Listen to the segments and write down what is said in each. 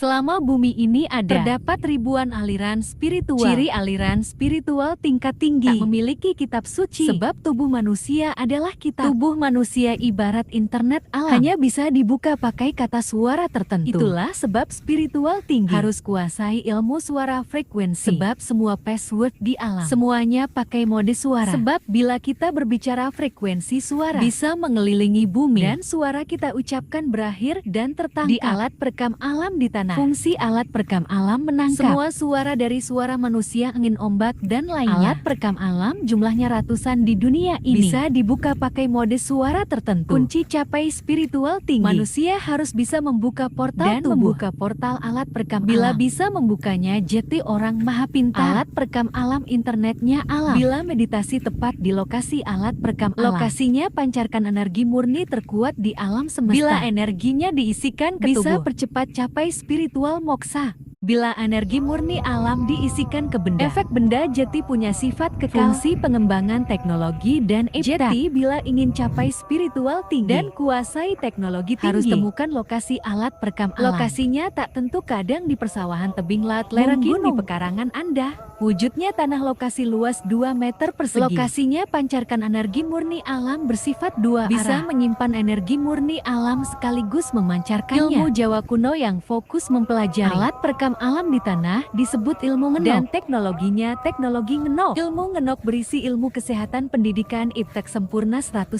Selama bumi ini ada, terdapat ribuan aliran spiritual. Ciri aliran spiritual tingkat tinggi tak memiliki kitab suci, sebab tubuh manusia adalah kitab. Tubuh manusia ibarat internet alam, hanya bisa dibuka pakai kata suara tertentu. Itulah sebab spiritual tinggi harus kuasai ilmu suara frekuensi, sebab semua password di alam semuanya pakai mode suara. Sebab bila kita berbicara frekuensi suara bisa mengelilingi bumi, dan suara kita ucapkan berakhir dan tertangkap di alat perekam alam di tanah. Fungsi alat perekam alam menangkap semua suara dari suara manusia, angin, ombak, dan lainnya. Alat perekam alam jumlahnya ratusan di dunia ini bisa dibuka pakai mode suara tertentu. Kunci capai spiritual tinggi, manusia harus bisa membuka portal dan membuka portal alat perekam bila alam. Bisa membukanya jadi orang maha pintar. Alat perekam alam internetnya alam. Bila meditasi tepat di lokasi alat perekam alam, lokasinya pancarkan energi murni terkuat di alam semesta. Bila energinya diisikan ke bisa percepat capai spiritual moksa. Bila energi murni alam diisikan ke benda, efek benda jati punya sifat kekal. Fungsi pengembangan teknologi dan jati bila ingin capai spiritual tinggi dan kuasai teknologi tinggi, harus temukan lokasi alat perekam alam. Lokasinya tak tentu, kadang di persawahan tebing laut, lereng gunung, di pekarangan Anda. Wujudnya tanah lokasi luas 2 meter persegi. Lokasinya pancarkan energi murni alam bersifat dua arah. Bisa menyimpan energi murni alam sekaligus memancarkannya. Ilmu Jawa kuno yang fokus mempelajari alat perekam alam di tanah disebut ilmu ngenok, dan teknologinya teknologi ngenok. Ilmu ngenok berisi ilmu kesehatan, pendidikan, iptek sempurna 100%.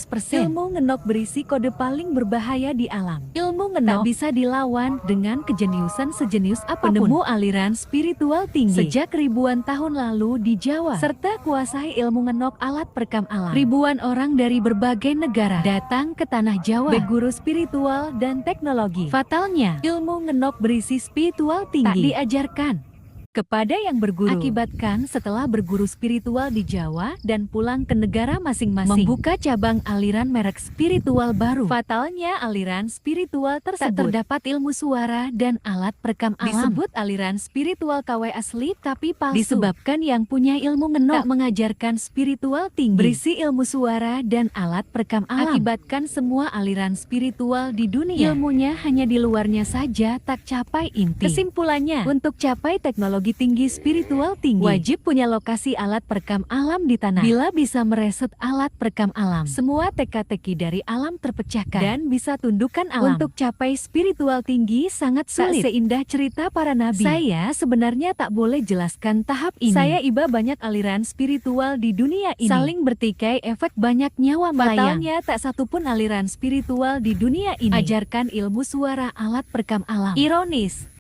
Ilmu ngenok berisi kode paling berbahaya di alam. Ilmu ngenok tak bisa dilawan dengan kejeniusan sejenius apapun. Penemu aliran spiritual tinggi sejak ribuan tahun lalu di Jawa, serta kuasai ilmu ngenok alat perekam alam. Ribuan orang dari berbagai negara datang ke tanah Jawa, berguru spiritual dan teknologi. Fatalnya, ilmu ngenok berisi spiritual tinggi tak diajarkan kepada yang berguru. Akibatkan setelah berguru spiritual di Jawa dan pulang ke negara masing-masing, membuka cabang aliran merek spiritual baru. Fatalnya aliran spiritual tersebut tak terdapat ilmu suara dan alat perekam alam. Disebut aliran spiritual KW asli tapi palsu, disebabkan yang punya ilmu ngenok tak mengajarkan spiritual tinggi berisi ilmu suara dan alat perekam alam. Akibatkan semua aliran spiritual di dunia ilmunya hanya di luarnya saja, tak capai inti. Kesimpulannya, untuk capai teknologi tinggi spiritual tinggi, wajib punya lokasi alat perekam alam di tanah. Bila bisa mereset alat perekam alam, semua teka-teki dari alam terpecahkan dan bisa tundukkan alam. Untuk capai spiritual tinggi sangat sulit. Tak seindah cerita para nabi. Saya sebenarnya tak boleh jelaskan tahap ini. Saya iba banyak aliran spiritual di dunia ini, saling bertikai, efek banyak nyawa melayang. Fatalnya tak satupun aliran spiritual di dunia ini ajarkan ilmu suara alat perekam alam. Ironis,